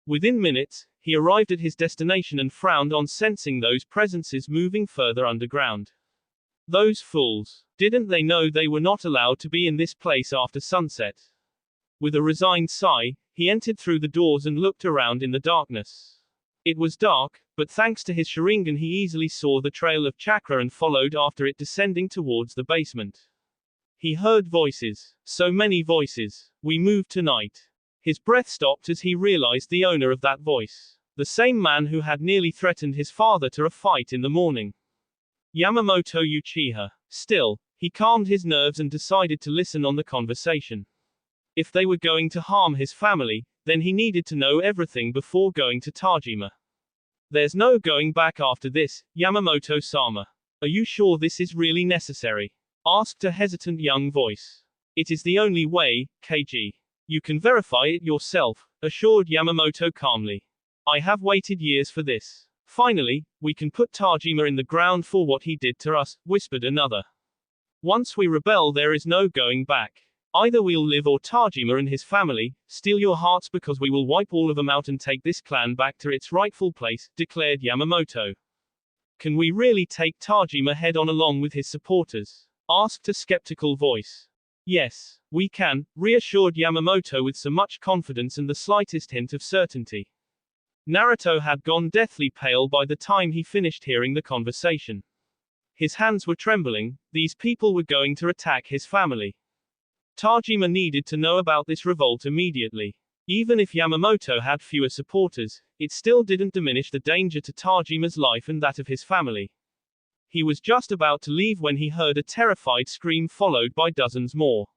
A: Within minutes, he arrived at his destination and frowned on sensing those presences moving further underground. Those fools. Didn't they know they were not allowed to be in this place after sunset? With a resigned sigh, he entered through the doors and looked around in the darkness. It was dark, but thanks to his Sharingan he easily saw the trail of chakra and followed after it, descending towards the basement. He heard voices. So many voices. We move tonight. His breath stopped as he realized the owner of that voice. The same man who had nearly threatened his father to a fight in the morning. Yamamoto Uchiha. Still, he calmed his nerves and decided to listen on the conversation. If they were going to harm his family, then he needed to know everything before going to Tajima. There's no going back after this, Yamamoto-sama. Are you sure this is really necessary? Asked a hesitant young voice. It is the only way, KG. You can verify it yourself, assured Yamamoto calmly. I have waited years for this. Finally, we can put Tajima in the ground for what he did to us, whispered another. Once we rebel, there is no going back. Either we'll live or Tajima and his family, steal your hearts, because we will wipe all of them out and take this clan back to its rightful place, declared Yamamoto. Can we really take Tajima head on along with his supporters? Asked a skeptical voice. Yes, we can, reassured Yamamoto with so much confidence and the slightest hint of certainty. Naruto had gone deathly pale by the time he finished hearing the conversation. His hands were trembling. These people were going to attack his family. Tajima needed to know about this revolt immediately. Even if Yamamoto had fewer supporters, it still didn't diminish the danger to Tajima's life and that of his family. He was just about to leave when he heard a terrified scream followed by dozens more.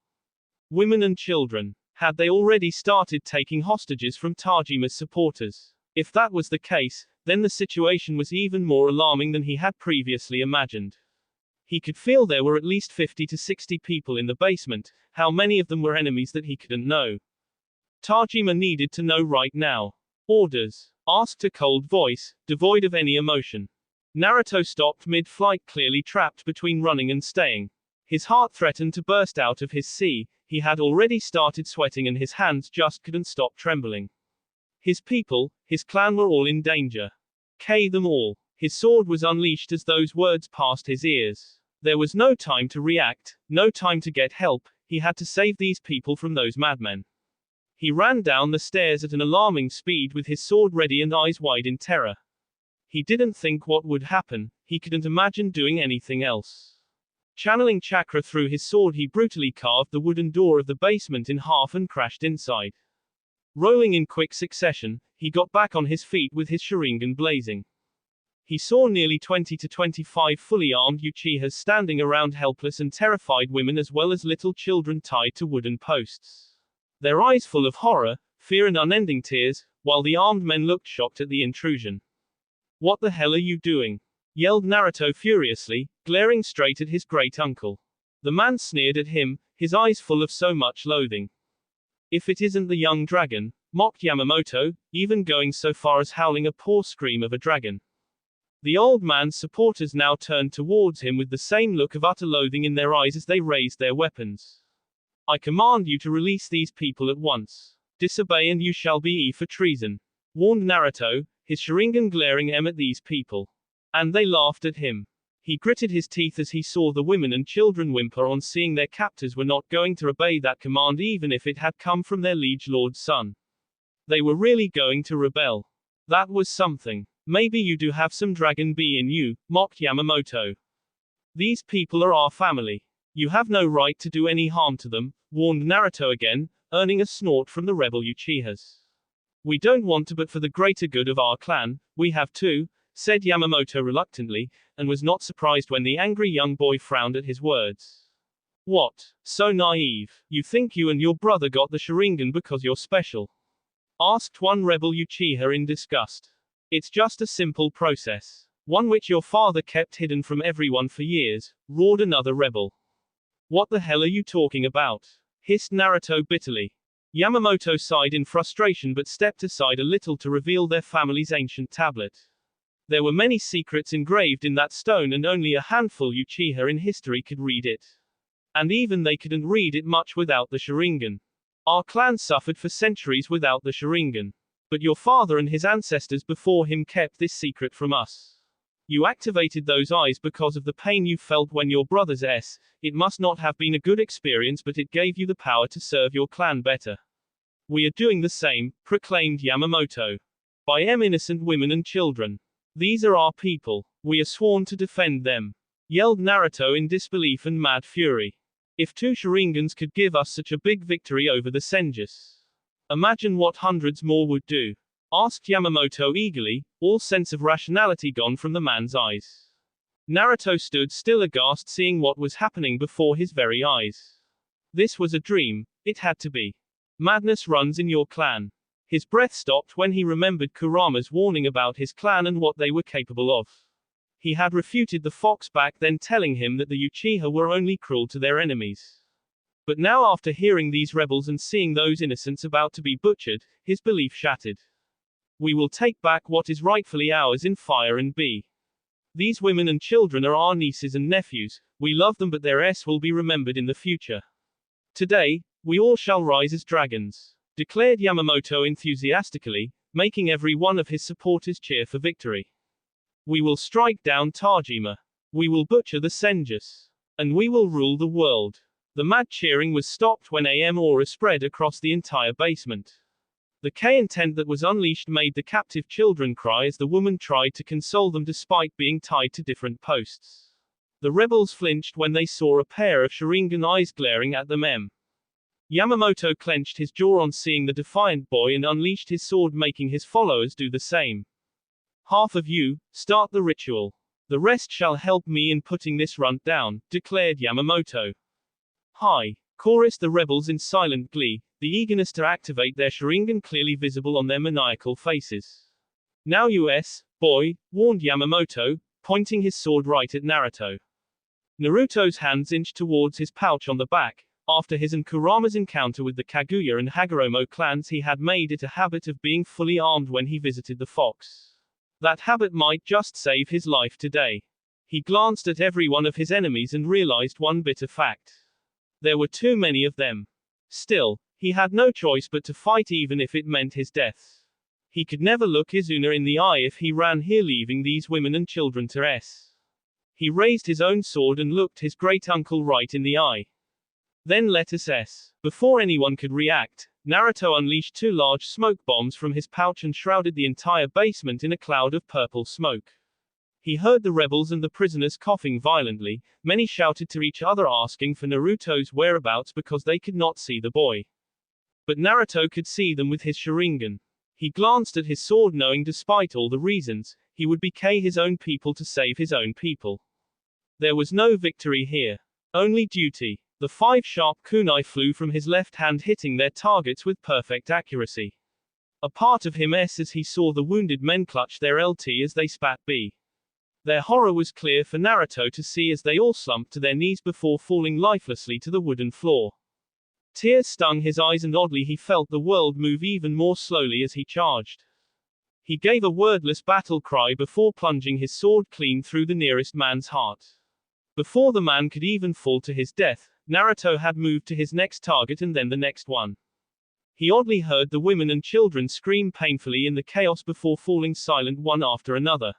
A: Women and children. Had they already started taking hostages from Tajima's supporters? If that was the case, then the situation was even more alarming than he had previously imagined. He could feel there were at least 50 to 60 people in the basement. How many of them were enemies that he couldn't know? Tajima needed to know right now. Orders, asked a cold voice, devoid of any emotion. Naruto stopped mid-flight, clearly trapped between running and staying. His heart threatened to burst out of his sea. He had already started sweating and his hands just couldn't stop trembling. His people, his clan were all in danger. K them all. His sword was unleashed as those words passed his ears. There was no time to react, no time to get help. He had to save these people from those madmen. He ran down the stairs at an alarming speed with his sword ready and eyes wide in terror. He didn't think what would happen, he couldn't imagine doing anything else. Channeling chakra through his sword, he brutally carved the wooden door of the basement in half and crashed inside. Rolling in quick succession, he got back on his feet with his Sharingan blazing. He saw nearly 20 to 25 fully armed Uchihas standing around, helpless and terrified women as well as little children tied to wooden posts. Their eyes full of horror, fear and unending tears, while the armed men looked shocked at the intrusion. "What the hell are you doing?" yelled Naruto furiously, glaring straight at his great uncle. The man sneered at him, his eyes full of so much loathing. "If it isn't the young dragon," mocked Yamamoto, even going so far as howling a poor scream of a dragon. The old man's supporters now turned towards him with the same look of utter loathing in their eyes as they raised their weapons. "I command you to release these people at once. Disobey and you shall be E for treason," warned Naruto, his Sharingan glaring at these people. And they laughed at him. He gritted his teeth as he saw the women and children whimper on seeing their captors were not going to obey that command even if it had come from their liege lord's son. They were really going to rebel. That was something. "Maybe you do have some dragon bee in you," mocked Yamamoto. "These people are our family. You have no right to do any harm to them," warned Naruto again, earning a snort from the rebel Uchihas. "We don't want to, but for the greater good of our clan, we have to," said Yamamoto reluctantly, and was not surprised when the angry young boy frowned at his words. "What? So naive? You think you and your brother got the Sharingan because you're special?" asked one rebel Uchiha in disgust. "It's just a simple process. One which your father kept hidden from everyone for years," roared another rebel. "What the hell are you talking about?" hissed Naruto bitterly. Yamamoto sighed in frustration but stepped aside a little to reveal their family's ancient tablet. There were many secrets engraved in that stone and only a handful Uchiha in history could read it. And even they couldn't read it much without the Sharingan. "Our clan suffered for centuries without the Sharingan. But your father and his ancestors before him kept this secret from us. You activated those eyes because of the pain you felt when your brother's S. It must not have been a good experience, but it gave you the power to serve your clan better. We are doing the same," proclaimed Yamamoto. "By innocent women and children. These are our people. We are sworn to defend them," yelled Naruto in disbelief and mad fury. "If 2 Sharingans could give us such a big victory over the Senjus, imagine what hundreds more would do," asked Yamamoto eagerly, all sense of rationality gone from the man's eyes. Naruto stood still aghast, seeing what was happening before his very eyes. This was a dream. It had to be. Madness runs in your clan. His breath stopped when he remembered Kurama's warning about his clan and what they were capable of. He had refuted the fox back then, telling him that the Uchiha were only cruel to their enemies. But now, after hearing these rebels and seeing those innocents about to be butchered, his belief shattered. "We will take back what is rightfully ours in Fire and B. These women and children are our nieces and nephews. We love them, but their S will be remembered in the future. Today, we all shall rise as dragons," declared Yamamoto enthusiastically, making every one of his supporters cheer for victory. "We will strike down Tajima. We will butcher the Senjus. And we will rule the world." The mad cheering was stopped when AM aura spread across the entire basement. The K intent that was unleashed made the captive children cry as the woman tried to console them despite being tied to different posts. The rebels flinched when they saw a pair of Sharingan eyes glaring at them. Yamamoto clenched his jaw on seeing the defiant boy and unleashed his sword, making his followers do the same. Half of you, start the ritual. The rest shall help me in putting this runt down, declared Yamamoto. Hi! Chorused the rebels in silent glee, the eagerness to activate their Sharingan clearly visible on their maniacal faces. Now boy, warned Yamamoto, pointing his sword right at Naruto. Naruto's hands inched towards his pouch on the back. After his and Kurama's encounter with the Kaguya and Hagoromo clans, he had made it a habit of being fully armed when he visited the fox. That habit might just save his life today. He glanced at every one of his enemies and realized one bitter fact. There were too many of them. Still, he had no choice but to fight, even if it meant his death. He could never look Izuna in the eye if he ran here, leaving these women and children to rest. He raised his own sword and looked his great uncle right in the eye. Then let us s. Before anyone could react, Naruto unleashed 2 large smoke bombs from his pouch and shrouded the entire basement in a cloud of purple smoke. He heard the rebels and the prisoners coughing violently. Many shouted to each other asking for Naruto's whereabouts because they could not see the boy. But Naruto could see them with his Sharingan. He glanced at his sword, knowing despite all the reasons, he would betray his own people to save his own people. There was no victory here. Only duty. The 5 sharp kunai flew from his left hand, hitting their targets with perfect accuracy. A part of him as he saw the wounded men clutch their LT as they spat B. Their horror was clear for Naruto to see as they all slumped to their knees before falling lifelessly to the wooden floor. Tears stung his eyes, and oddly he felt the world move even more slowly as he charged. He gave a wordless battle cry before plunging his sword clean through the nearest man's heart. Before the man could even fall to his death, Naruto had moved to his next target and then the next one. He oddly heard the women and children scream painfully in the chaos before falling silent one after another.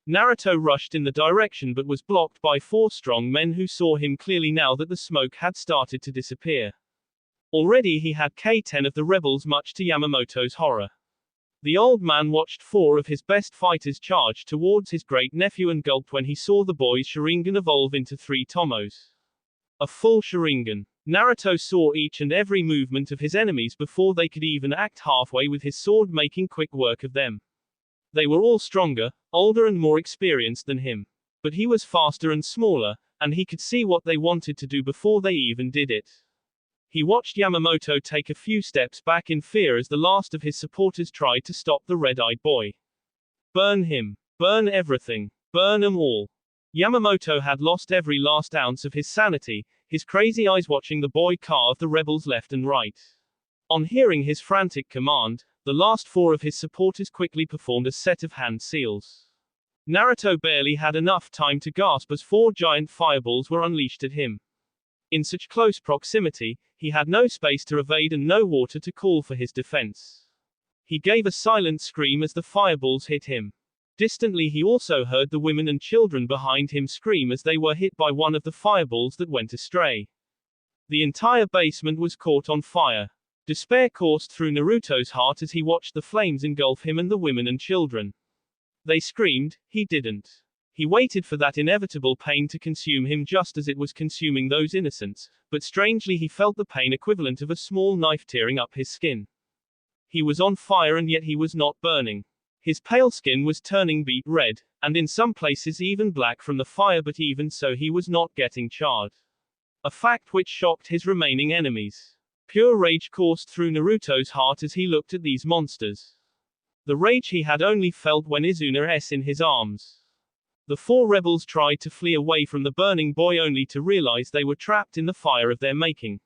A: Naruto rushed in the direction but was blocked by 4 strong men who saw him clearly now that the smoke had started to disappear. Already he had K10 of the rebels, much to Yamamoto's horror. The old man watched 4 of his best fighters charge towards his great nephew and gulped when he saw the boy's Sharingan evolve into 3 tomos. A full Sharingan. Naruto saw each and every movement of his enemies before they could even act halfway, with his sword making quick work of them. They were all stronger, older and more experienced than him. But he was faster and smaller, and he could see what they wanted to do before they even did it. He watched Yamamoto take a few steps back in fear as the last of his supporters tried to stop the red-eyed boy. Burn him. Burn everything. Burn 'em all. Yamamoto had lost every last ounce of his sanity, his crazy eyes watching the boy carve the rebels left and right. On hearing his frantic command, the last 4 of his supporters quickly performed a set of hand seals. Naruto barely had enough time to gasp as 4 giant fireballs were unleashed at him. In such close proximity, he had no space to evade and no water to call for his defense. He gave a silent scream as the fireballs hit him. Distantly he also heard the women and children behind him scream as they were hit by one of the fireballs that went astray. The entire basement was caught on fire. Despair coursed through Naruto's heart as he watched the flames engulf him and the women and children. They screamed, he didn't. He waited for that inevitable pain to consume him just as it was consuming those innocents, but strangely he felt the pain equivalent of a small knife tearing up his skin. He was on fire and yet he was not burning. His pale skin was turning beet red, and in some places even black from the fire, but even so he was not getting charred. A fact which shocked his remaining enemies. Pure rage coursed through Naruto's heart as he looked at these monsters. The rage he had only felt when Izuna's in his arms. The 4 rebels tried to flee away from the burning boy only to realize they were trapped in the fire of their making.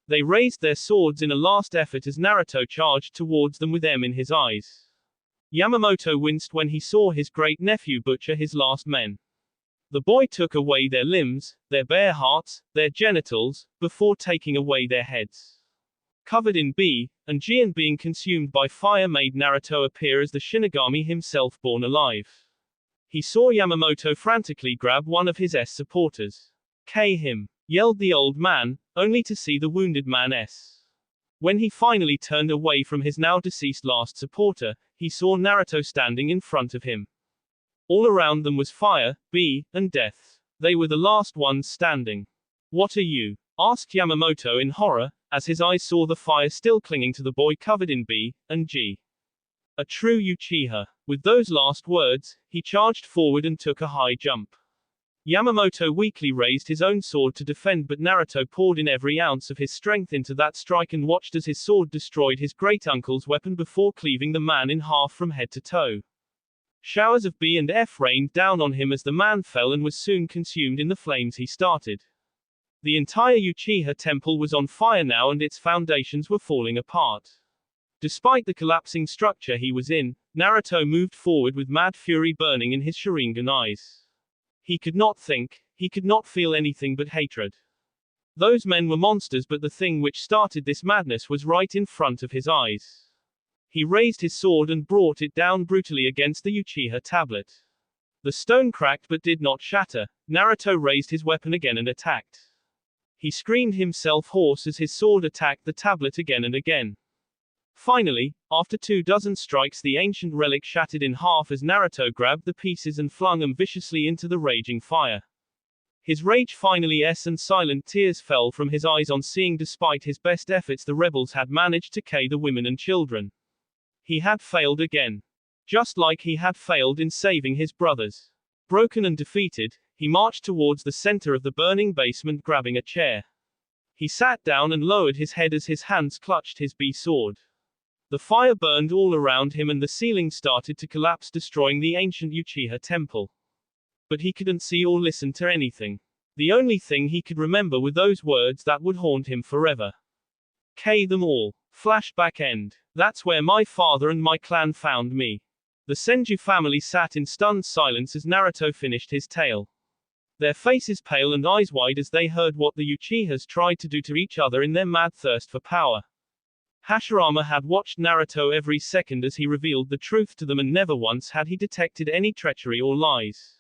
A: They raised their swords in a last effort as Naruto charged towards them with them in his eyes. Yamamoto winced when he saw his great nephew butcher his last men. The boy took away their limbs, their bare hearts, their genitals, before taking away their heads. Covered in B and G and being consumed by fire made Naruto appear as the Shinigami himself born alive. He saw Yamamoto frantically grab one of his supporters. "K him!" yelled the old man, only to see the wounded man When he finally turned away from his now deceased last supporter, he saw Naruto standing in front of him. All around them was fire, B, and death. They were the last ones standing. "What are you?" asked Yamamoto in horror, as his eyes saw the fire still clinging to the boy covered in B and G. A true Uchiha. With those last words, he charged forward and took a high jump. Yamamoto weakly raised his own sword to defend, but Naruto poured in every ounce of his strength into that strike and watched as his sword destroyed his great-uncle's weapon before cleaving the man in half from head to toe. Showers of B and F rained down on him as the man fell and was soon consumed in the flames he started. The entire Uchiha temple was on fire now and its foundations were falling apart. Despite the collapsing structure he was in, Naruto moved forward with mad fury burning in his Sharingan eyes. He could not think, he could not feel anything but hatred. Those men were monsters, but the thing which started this madness was right in front of his eyes. He raised his sword and brought it down brutally against the Uchiha tablet. The stone cracked but did not shatter. Naruto raised his weapon again and attacked. He screamed himself hoarse as his sword attacked the tablet again and again. Finally, after 24 strikes, the ancient relic shattered in half as Naruto grabbed the pieces and flung them viciously into the raging fire. His rage finally and silent tears fell from his eyes on seeing despite his best efforts the rebels had managed to kill the women and children. He had failed again. Just like he had failed in saving his brothers. Broken and defeated, he marched towards the center of the burning basement grabbing a chair. He sat down and lowered his head as his hands clutched his B sword. The fire burned all around him and the ceiling started to collapse, destroying the ancient Uchiha temple. But he couldn't see or listen to anything. The only thing he could remember were those words that would haunt him forever. Kill them all. Flashback end. That's where my father and my clan found me. The Senju family sat in stunned silence as Naruto finished his tale. Their faces pale and eyes wide as they heard what the Uchihas tried to do to each other in their mad thirst for power. Hashirama had watched Naruto every second as he revealed the truth to them, and never once had he detected any treachery or lies.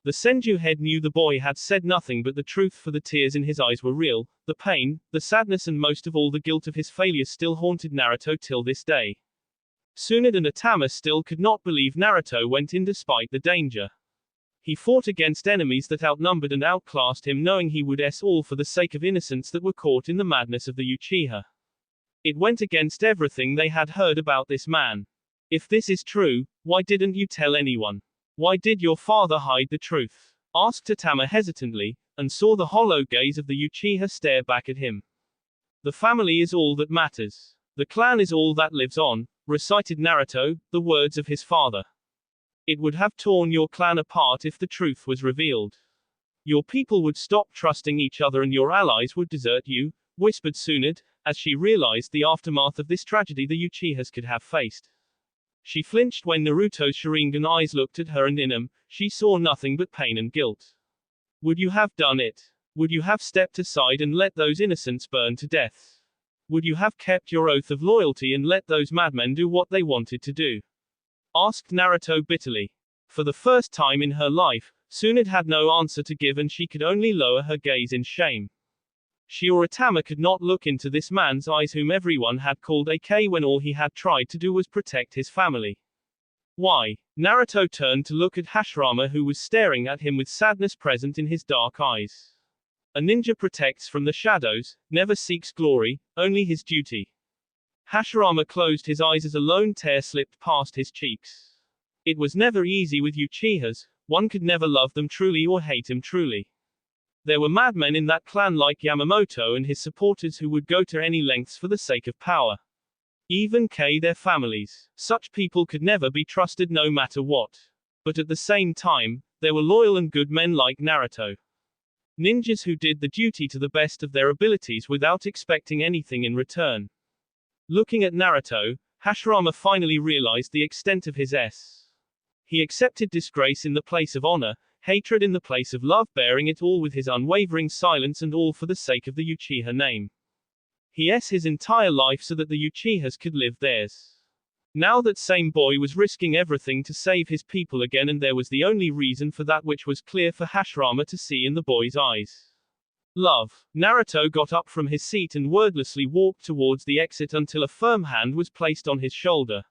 A: The Senju head knew the boy had said nothing but the truth, for the tears in his eyes were real, the pain, the sadness and most of all the guilt of his failure still haunted Naruto till this day. Tsunade and Atama still could not believe Naruto went in despite the danger. He fought against enemies that outnumbered and outclassed him, knowing he would all for the sake of innocents that were caught in the madness of the Uchiha. It went against everything they had heard about this man. If this is true, why didn't you tell anyone? Why did your father hide the truth? Asked Atama hesitantly, and saw the hollow gaze of the Uchiha stare back at him. The family is all that matters. The clan is all that lives on, recited Naruto, the words of his father. It would have torn your clan apart if the truth was revealed. Your people would stop trusting each other and your allies would desert you, whispered Tsunade, as she realized the aftermath of this tragedy the Uchihas could have faced. She flinched when Naruto's Sharingan eyes looked at her, and in them, she saw nothing but pain and guilt. Would you have done it? Would you have stepped aside and let those innocents burn to death? Would you have kept your oath of loyalty and let those madmen do what they wanted to do? Asked Naruto bitterly. For the first time in her life, Tsunade had no answer to give, and she could only lower her gaze in shame. She or Atama could not look into this man's eyes whom everyone had called a K when all he had tried to do was protect his family. Why? Naruto turned to look at Hashirama, who was staring at him with sadness present in his dark eyes. A ninja protects from the shadows, never seeks glory, only his duty. Hashirama closed his eyes as a lone tear slipped past his cheeks. It was never easy with Uchihas, one could never love them truly or hate him truly. There were madmen in that clan like Yamamoto and his supporters who would go to any lengths for the sake of power. Even their families. Such people could never be trusted no matter what. But at the same time, there were loyal and good men like Naruto. Ninjas who did the duty to the best of their abilities without expecting anything in return. Looking at Naruto, Hashirama finally realized the extent of his He accepted disgrace in the place of honor, hatred in the place of love, bearing it all with his unwavering silence, and all for the sake of the Uchiha name. He his entire life so that the Uchihas could live theirs. Now that same boy was risking everything to save his people again, and there was the only reason for that which was clear for Hashirama to see in the boy's eyes. Love. Naruto got up from his seat and wordlessly walked towards the exit until a firm hand was placed on his shoulder.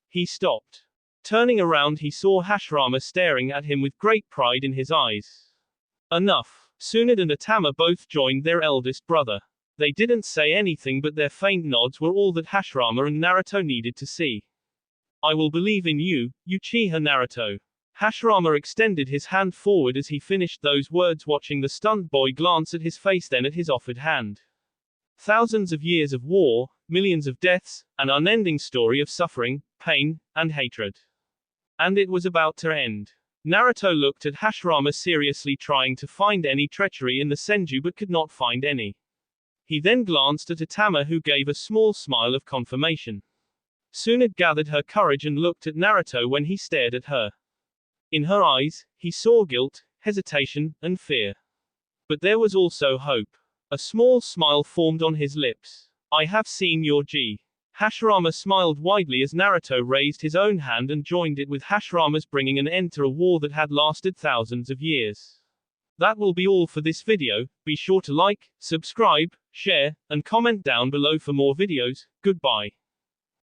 A: He stopped. Turning around, he saw Hashirama staring at him with great pride in his eyes. Enough. Tsunade and Atama both joined their eldest brother. They didn't say anything, but their faint nods were all that Hashirama and Naruto needed to see. I will believe in you, Uchiha Naruto. Hashirama extended his hand forward as he finished those words, watching the stunned boy glance at his face, then at his offered hand. Thousands of years of war, millions of deaths, an unending story of suffering, pain, and hatred. And it was about to end. Naruto looked at Hashirama seriously, trying to find any treachery in the Senju but could not find any. He then glanced at Itama, who gave a small smile of confirmation. Tsunade gathered her courage and looked at Naruto when he stared at her. In her eyes, he saw guilt, hesitation, and fear. But there was also hope. A small smile formed on his lips. I have seen your G. Hashirama smiled widely as Naruto raised his own hand and joined it with Hashirama's, bringing an end to a war that had lasted thousands of years. That will be all for this video. Be sure to like, subscribe, share, and comment down below for more videos. Goodbye.